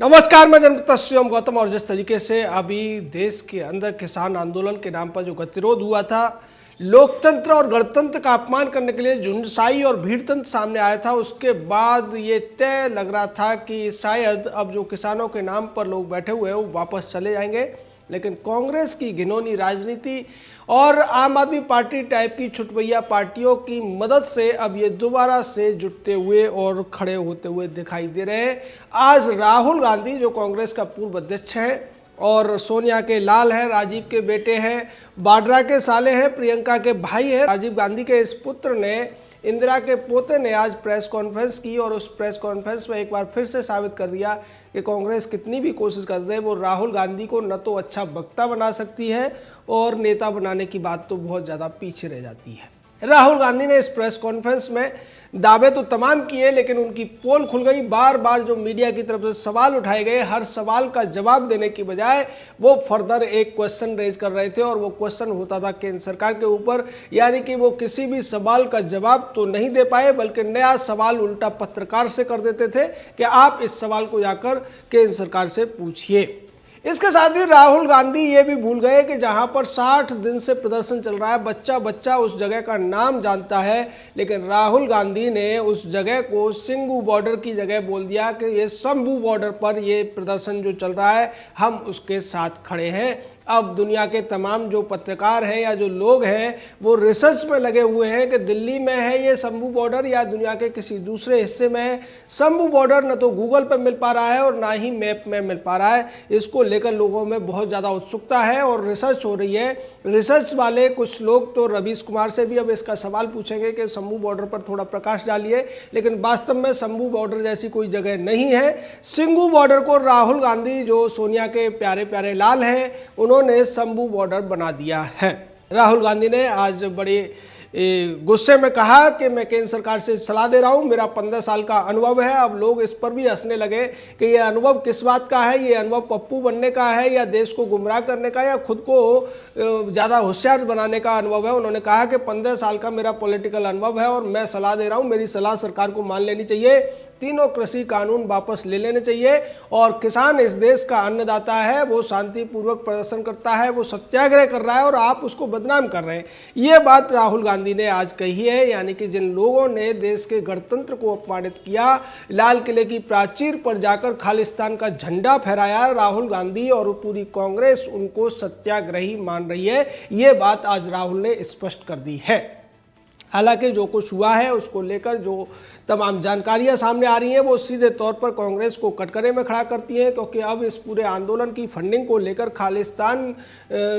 नमस्कार, मैं जनता श्रीराम गौतम। और जिस तरीके से अभी देश के अंदर किसान आंदोलन के नाम पर जो गतिरोध हुआ था, लोकतंत्र और गणतंत्र का अपमान करने के लिए झुंडशाही और भीड़तंत्र सामने आया था, उसके बाद ये तय लग रहा था कि शायद अब जो किसानों के नाम पर लोग बैठे हुए हैं वो वापस चले जाएंगे। लेकिन कांग्रेस की घिनौनी राजनीति और आम आदमी पार्टी टाइप की छुटभैया पार्टियों की मदद से अब ये दोबारा से जुटते हुए और खड़े होते हुए दिखाई दे रहे हैं। आज राहुल गांधी जो कांग्रेस का पूर्व अध्यक्ष है और सोनिया के लाल हैं, राजीव के बेटे हैं, वाड्रा के साले हैं, प्रियंका के भाई हैं, राजीव गांधी के इस पुत्र ने, इंदिरा के पोते ने आज प्रेस कॉन्फ्रेंस की और उस प्रेस कॉन्फ्रेंस में एक बार फिर से साबित कर दिया कि कांग्रेस कितनी भी कोशिश कर दे वो राहुल गांधी को न तो अच्छा वक्ता बना सकती है और नेता बनाने की बात तो बहुत ज़्यादा पीछे रह जाती है। राहुल गांधी ने इस प्रेस कॉन्फ्रेंस में दावे तो तमाम किए, लेकिन उनकी पोल खुल गई। बार बार जो मीडिया की तरफ से सवाल उठाए गए, हर सवाल का जवाब देने की बजाय वो फर्दर एक क्वेश्चन रेज कर रहे थे और वो क्वेश्चन होता था केंद्र सरकार के ऊपर। यानी कि वो किसी भी सवाल का जवाब तो नहीं दे पाए, बल्कि नया सवाल उल्टा पत्रकार से कर देते थे कि आप इस सवाल को जाकर केंद्र सरकार से पूछिए। इसके साथ ही राहुल गांधी ये भी भूल गए कि जहां पर 60 दिन से प्रदर्शन चल रहा है, बच्चा बच्चा उस जगह का नाम जानता है, लेकिन राहुल गांधी ने उस जगह को सिंगू बॉर्डर की जगह बोल दिया कि ये शंभू बॉर्डर पर ये प्रदर्शन जो चल रहा है हम उसके साथ खड़े हैं। अब दुनिया के तमाम जो पत्रकार हैं या जो लोग हैं वो रिसर्च में लगे हुए हैं कि दिल्ली में है ये शंभू बॉर्डर या दुनिया के किसी दूसरे हिस्से में है। शंभू बॉर्डर न तो गूगल पर मिल पा रहा है और ना ही मैप में मिल पा रहा है। इसको लेकर लोगों में बहुत ज़्यादा उत्सुकता है और रिसर्च हो रही है। रिसर्च वाले कुछ लोग तो रवीश कुमार से भी अब इसका सवाल पूछेंगे कि शंभू बॉर्डर पर थोड़ा प्रकाश डालिए, लेकिन वास्तव में शंभू बॉर्डर जैसी कोई जगह नहीं है। सिंगू बॉर्डर को राहुल गांधी जो सोनिया के प्यारे प्यारे लाल हैं उन्होंने शंभू बॉर्डर बना दिया है। राहुल गांधी ने आज बड़े गुस्से में कहा कि मैं केंद्र सरकार से सलाह दे रहा हूं, मेरा 15 साल का अनुभव है। अब लोग इस पर भी हंसने लगे कि ये अनुभव किस बात का है, ये अनुभव पप्पू बनने का है या देश को गुमराह करने का या खुद को ज़्यादा होशियार बनाने का अनुभव है। उन्होंने कहा कि 15 साल का मेरा पॉलिटिकल अनुभव है और मैं सलाह दे रहा हूँ, मेरी सलाह सरकार को मान लेनी चाहिए। तीनों कृषि कानून वापस ले लेने चाहिए और किसान इस देश का अन्नदाता है, वो शांतिपूर्वक प्रदर्शन करता है, वो सत्याग्रह कर रहा है और आप उसको बदनाम कर रहे हैं। ये बात राहुल गांधी ने आज कही है। यानी कि जिन लोगों ने देश के गणतंत्र को अपमानित किया, लाल किले की प्राचीर पर जाकर खालिस्तान का झंडा फहराया, राहुल गांधी और पूरी कांग्रेस उनको सत्याग्रही मान रही है। ये बात आज राहुल ने स्पष्ट कर दी है। हालांकि जो कुछ हुआ है उसको लेकर जो तमाम जानकारियां सामने आ रही हैं वो सीधे तौर पर कांग्रेस को कटघरे में खड़ा करती हैं, क्योंकि अब इस पूरे आंदोलन की फंडिंग को लेकर खालिस्तान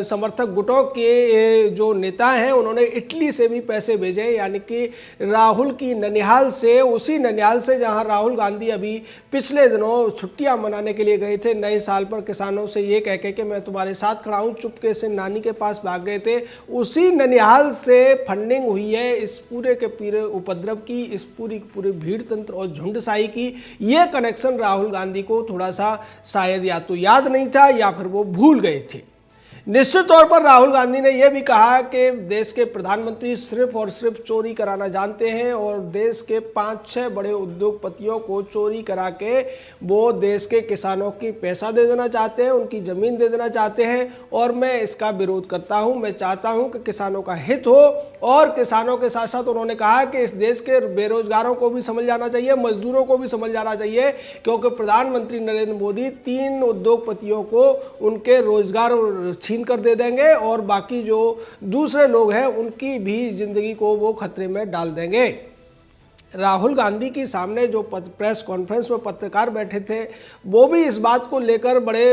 समर्थक गुटों के जो नेता हैं उन्होंने इटली से भी पैसे भेजे। यानी कि राहुल की ननिहाल से, उसी ननिहाल से जहां राहुल गांधी अभी पिछले दिनों छुट्टियां मनाने के लिए गए थे नए साल पर, किसानों से ये कह के कि मैं तुम्हारे साथ खड़ा हूं, चुपके से नानी के पास भाग गए थे। उसी ननिहाल से फंडिंग हुई है इस पूरे के पूरे उपद्रव की, इस पूरी भीड़ तंत्र और झुंडशाही की। ये कनेक्शन राहुल गांधी को थोड़ा सा शायद या तो याद नहीं था या फिर वो भूल गए थे। निश्चित तौर पर राहुल गांधी ने यह भी कहा कि देश के प्रधानमंत्री सिर्फ और सिर्फ चोरी कराना जानते हैं और देश के 5-6 बड़े उद्योगपतियों को चोरी करा के वो देश के किसानों की पैसा दे देना चाहते हैं, उनकी ज़मीन दे देना चाहते हैं और मैं इसका विरोध करता हूं। मैं चाहता हूं कि किसानों का हित हो और किसानों के साथ साथ उन्होंने कहा कि इस देश के बेरोजगारों को भी समझ जाना चाहिए, मजदूरों को भी समझ जाना चाहिए, क्योंकि प्रधानमंत्री नरेंद्र मोदी 3 उद्योगपतियों को उनके रोजगार छीन कर दे देंगे और बाकी जो दूसरे लोग हैं उनकी भी जिंदगी को वो खतरे में डाल देंगे। राहुल गांधी के सामने जो प्रेस कॉन्फ्रेंस में पत्रकार बैठे थे वो भी इस बात को लेकर बड़े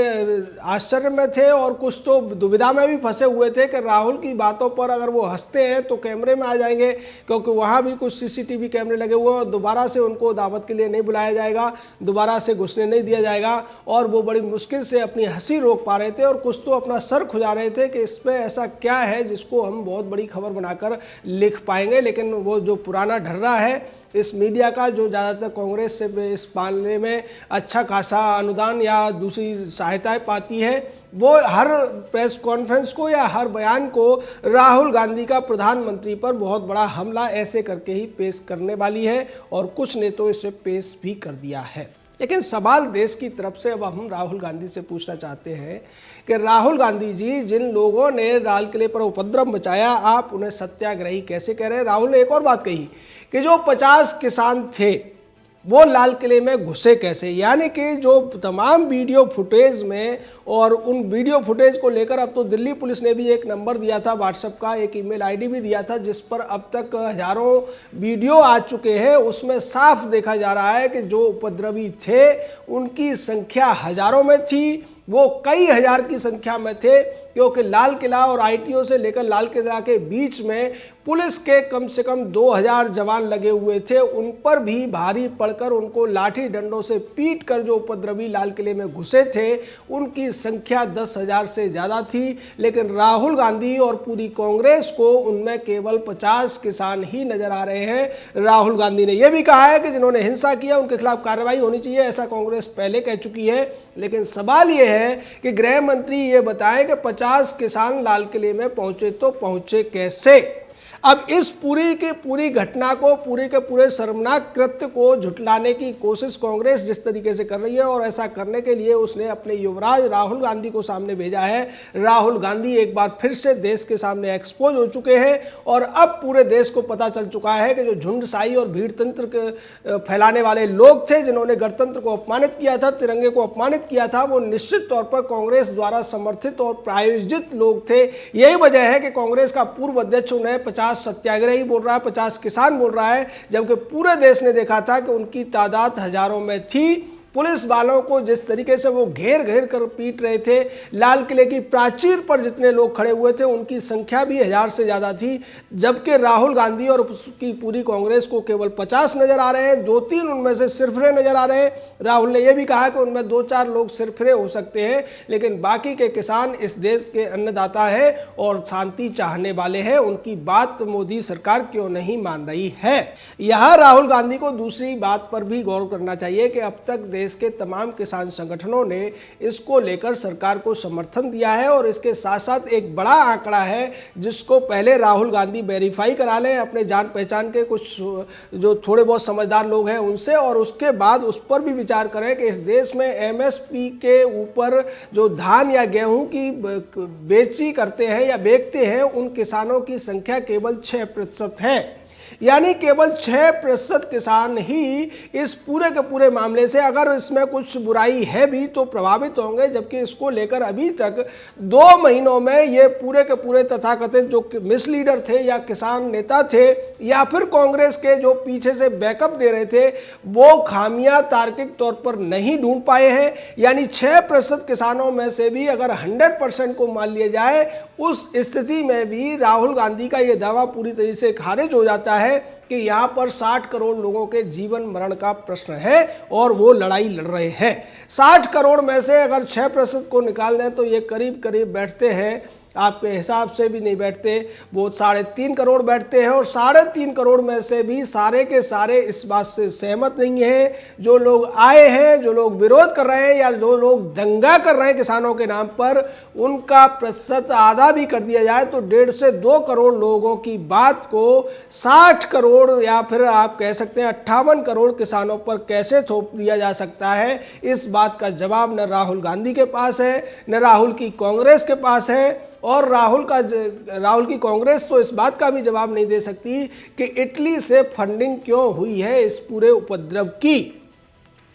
आश्चर्य में थे और कुछ तो दुविधा में भी फंसे हुए थे कि राहुल की बातों पर अगर वो हंसते हैं तो कैमरे में आ जाएंगे, क्योंकि वहाँ भी कुछ सीसीटीवी कैमरे लगे हुए हैं और दोबारा से उनको दावत के लिए नहीं बुलाया जाएगा, दोबारा से घुसने नहीं दिया जाएगा। और वो बड़ी मुश्किल से अपनी हंसी रोक पा रहे थे और कुछ तो अपना सर खुजा रहे थे कि इसमें ऐसा क्या है जिसको हम बहुत बड़ी खबर बनाकर लिख पाएंगे। लेकिन वो जो पुराना ढर्रा है इस मीडिया का, जो ज़्यादातर कांग्रेस से इस मामले में अच्छा खासा अनुदान या दूसरी सहायताएं पाती है, वो हर प्रेस कॉन्फ्रेंस को या हर बयान को राहुल गांधी का प्रधानमंत्री पर बहुत बड़ा हमला ऐसे करके ही पेश करने वाली है और कुछ ने तो इसे पेश भी कर दिया है। लेकिन सवाल देश की तरफ से अब हम राहुल गांधी से पूछना चाहते हैं कि राहुल गांधी जी, जिन लोगों ने लाल किले पर उपद्रव मचाया, आप उन्हें सत्याग्रही कैसे कह रहे हैं? राहुल ने एक और बात कही कि जो 50 किसान थे वो लाल किले में घुसे कैसे, यानी कि जो तमाम वीडियो फुटेज में, और उन वीडियो फुटेज को लेकर अब तो दिल्ली पुलिस ने भी एक नंबर दिया था व्हाट्सएप का, एक ईमेल आईडी भी दिया था जिस पर अब तक हजारों वीडियो आ चुके हैं। उसमें साफ देखा जा रहा है कि जो उपद्रवी थे उनकी संख्या हजारों में थी, वो कई हजार की संख्या में थे, क्योंकि लाल किला और आईटीओ से लेकर लाल किला के बीच में पुलिस के कम से कम 2000 जवान लगे हुए थे। उन पर भी भारी पड़कर उनको लाठी डंडों से पीट कर जो उपद्रवी लाल किले में घुसे थे उनकी संख्या 10,000 से ज़्यादा थी। लेकिन राहुल गांधी और पूरी कांग्रेस को उनमें केवल 50 किसान ही नजर आ रहे हैं। राहुल गांधी ने यह भी कहा है कि जिन्होंने हिंसा किया उनके खिलाफ कार्रवाई होनी चाहिए, ऐसा कांग्रेस पहले कह चुकी है। लेकिन सवाल यह है कि गृह मंत्री ये बताएं कि 50 किसान लाल किले में पहुंचे तो पहुंचे कैसे। अब इस पूरी की पूरी घटना को, पूरे के पूरे शर्मनाक कृत्य को झुठलाने की कोशिश कांग्रेस जिस तरीके से कर रही है, और ऐसा करने के लिए उसने अपने युवराज राहुल गांधी को सामने भेजा है। राहुल गांधी एक बार फिर से देश के सामने एक्सपोज हो चुके हैं और अब पूरे देश को पता चल चुका है कि जो झुंडशाही और भीड़तंत्र फैलाने वाले लोग थे, जिन्होंने गणतंत्र को अपमानित किया था, तिरंगे को अपमानित किया था, वो निश्चित तौर पर कांग्रेस द्वारा समर्थित और प्रायोजित लोग थे। यही वजह है कि कांग्रेस का पूर्व अध्यक्ष उन्हें 50 सत्याग्रही बोल रहा है, 50 किसान बोल रहा है, जबकि पूरे देश ने देखा था कि उनकी तादाद हजारों में थी। पुलिस वालों को जिस तरीके से वो घेर घेर कर पीट रहे थे, लाल किले की प्राचीर पर जितने लोग खड़े हुए थे उनकी संख्या भी 1000 से ज़्यादा थी, जबकि राहुल गांधी और उसकी पूरी कांग्रेस को केवल 50 नजर आ रहे हैं। 2-3 उनमें से सिरफिरे नजर आ रहे हैं। राहुल ने यह भी कहा कि उनमें 2-4 लोग सिरफिरे हो सकते हैं, लेकिन बाकी के किसान इस देश के अन्नदाता हैं और शांति चाहने वाले हैं। उनकी बात मोदी सरकार क्यों नहीं मान रही है? यहाँ राहुल गांधी को दूसरी बात पर भी गौर करना चाहिए कि अब तक देश के तमाम किसान संगठनों ने इसको लेकर सरकार को समर्थन दिया है, और इसके साथ साथ एक बड़ा आंकड़ा है जिसको पहले राहुल गांधी वेरीफाई करा लें अपने जान पहचान के कुछ जो थोड़े बहुत समझदार लोग हैं उनसे, और उसके बाद उस पर भी विचार करें कि इस देश में एमएसपी के ऊपर जो धान या गेहूं की बेची करते हैं या बेचते हैं उन किसानों की संख्या केवल 6% है। यानी केवल 6% किसान ही इस पूरे के पूरे मामले से, अगर इसमें कुछ बुराई है भी तो प्रभावित होंगे, जबकि इसको लेकर अभी तक 2 महीनों में ये पूरे के पूरे तथाकथित जो मिसलीडर थे या किसान नेता थे या फिर कांग्रेस के जो पीछे से बैकअप दे रहे थे, वो खामियां तार्किक तौर पर नहीं ढूंढ पाए हैं। यानी 6% किसानों में से भी अगर 100% को मान लिया जाए, उस स्थिति में भी राहुल गांधी का ये दावा पूरी तरीके से खारिज हो जाता है कि यहाँ पर 60 करोड़ लोगों के जीवन मरण का प्रश्न है और वो लड़ाई लड़ रहे हैं। 60 करोड़ में से अगर 6% को निकाल दें तो ये करीब करीब बैठते हैं, आपके हिसाब से भी नहीं बैठते, वो 3.5 करोड़ बैठते हैं। और 3.5 करोड़ में से भी सारे के सारे इस बात से सहमत नहीं हैं। जो लोग आए हैं, जो लोग विरोध कर रहे हैं या जो लोग दंगा कर रहे हैं किसानों के नाम पर, उनका प्रतिशत आधा भी कर दिया जाए तो 1.5 से 2 करोड़ लोगों की बात को 60 करोड़ या फिर आप कह सकते हैं 58 करोड़ किसानों पर कैसे थोप दिया जा सकता है। इस बात का जवाब न राहुल गांधी के पास है, न राहुल की कांग्रेस के पास है। और राहुल की कांग्रेस तो इस बात का भी जवाब नहीं दे सकती कि इटली से फंडिंग क्यों हुई है इस पूरे उपद्रव की।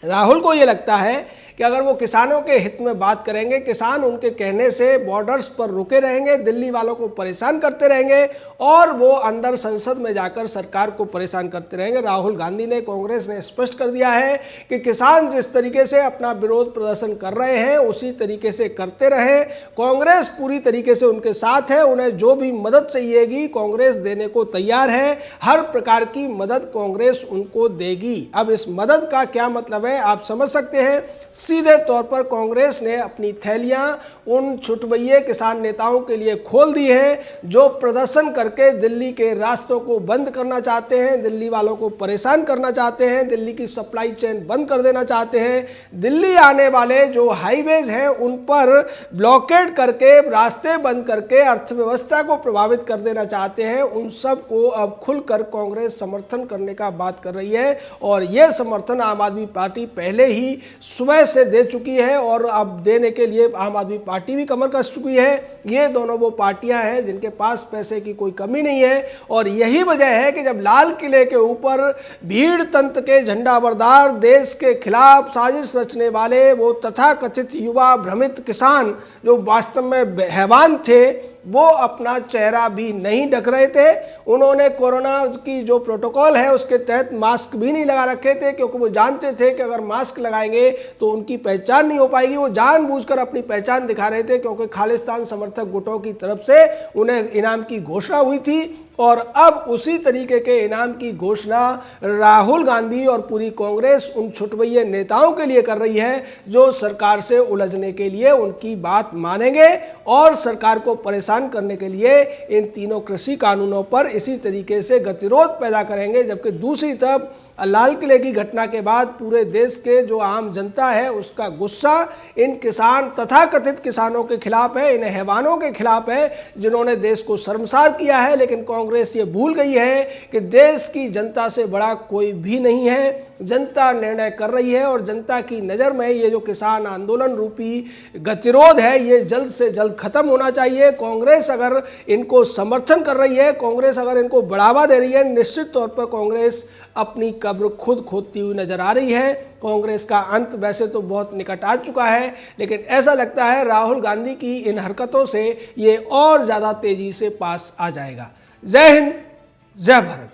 राहुल को ये लगता है कि अगर वो किसानों के हित में बात करेंगे, किसान उनके कहने से बॉर्डर्स पर रुके रहेंगे, दिल्ली वालों को परेशान करते रहेंगे और वो अंदर संसद में जाकर सरकार को परेशान करते रहेंगे। राहुल गांधी ने, कांग्रेस ने स्पष्ट कर दिया है कि किसान जिस तरीके से अपना विरोध प्रदर्शन कर रहे हैं उसी तरीके से करते रहें। कांग्रेस पूरी तरीके से उनके साथ है, उन्हें जो भी मदद चाहिएगी कांग्रेस देने को तैयार है। हर प्रकार की मदद कांग्रेस उनको देगी। अब इस मदद का क्या मतलब है आप समझ सकते हैं। सीधे तौर पर कांग्रेस ने अपनी थैलियां उन छुटभइये किसान नेताओं के लिए खोल दी हैं जो प्रदर्शन करके दिल्ली के रास्तों को बंद करना चाहते हैं, दिल्ली वालों को परेशान करना चाहते हैं, दिल्ली की सप्लाई चेन बंद कर देना चाहते हैं, दिल्ली आने वाले जो हाईवेज हैं उन पर ब्लॉकेड करके, रास्ते बंद करके अर्थव्यवस्था को प्रभावित कर देना चाहते हैं। उन सब को अब खुलकर कांग्रेस समर्थन करने का बात कर रही है और यह समर्थन आम आदमी पार्टी पहले ही सुबह से दे चुकी है और अब देने के लिए आम आदमी पार्टी भी कमर कस चुकी है। ये दोनों वो पार्टियां हैं जिनके पास पैसे की कोई कमी नहीं है और यही वजह है कि जब लाल किले के ऊपर भीड़ तंत्र के झंडाबरदार देश के खिलाफ साजिश रचने वाले वो तथाकथित युवा भ्रमित किसान जो वास्तव में हैवान थे, वो अपना चेहरा भी नहीं ढक रहे थे। उन्होंने कोरोना की जो प्रोटोकॉल है उसके तहत मास्क भी नहीं लगा रखे थे क्योंकि वो जानते थे कि अगर मास्क लगाएंगे तो उनकी पहचान नहीं हो पाएगी। वो जानबूझकर अपनी पहचान दिखा रहे थे क्योंकि खालिस्तान समर्थक गुटों की तरफ से उन्हें इनाम की घोषणा हुई थी और अब उसी तरीके के इनाम की घोषणा राहुल गांधी और पूरी कांग्रेस उन छुटभइये नेताओं के लिए कर रही है जो सरकार से उलझने के लिए उनकी बात मानेंगे और सरकार को परेशान करने के लिए इन तीनों कृषि कानूनों पर इसी तरीके से गतिरोध पैदा करेंगे। जबकि दूसरी तरफ लाल किले की घटना के बाद पूरे देश के जो आम जनता है उसका गुस्सा इन किसान तथाकथित किसानों के खिलाफ है, इन हैवानों के खिलाफ है जिन्होंने देश को शर्मसार किया है। लेकिन कांग्रेस ये भूल गई है कि देश की जनता से बड़ा कोई भी नहीं है। जनता निर्णय कर रही है और जनता की नज़र में ये जो किसान आंदोलन रूपी गतिरोध है ये जल्द से जल्द खत्म होना चाहिए। कांग्रेस अगर इनको समर्थन कर रही है, कांग्रेस अगर इनको बढ़ावा दे रही है, निश्चित तौर पर कांग्रेस अपनी कब्र खुद खोदती हुई नजर आ रही है। कांग्रेस का अंत वैसे तो बहुत निकट आ चुका है लेकिन ऐसा लगता है राहुल गांधी की इन हरकतों से ये और ज़्यादा तेजी से पास आ जाएगा। जय हिंद, जय भारत।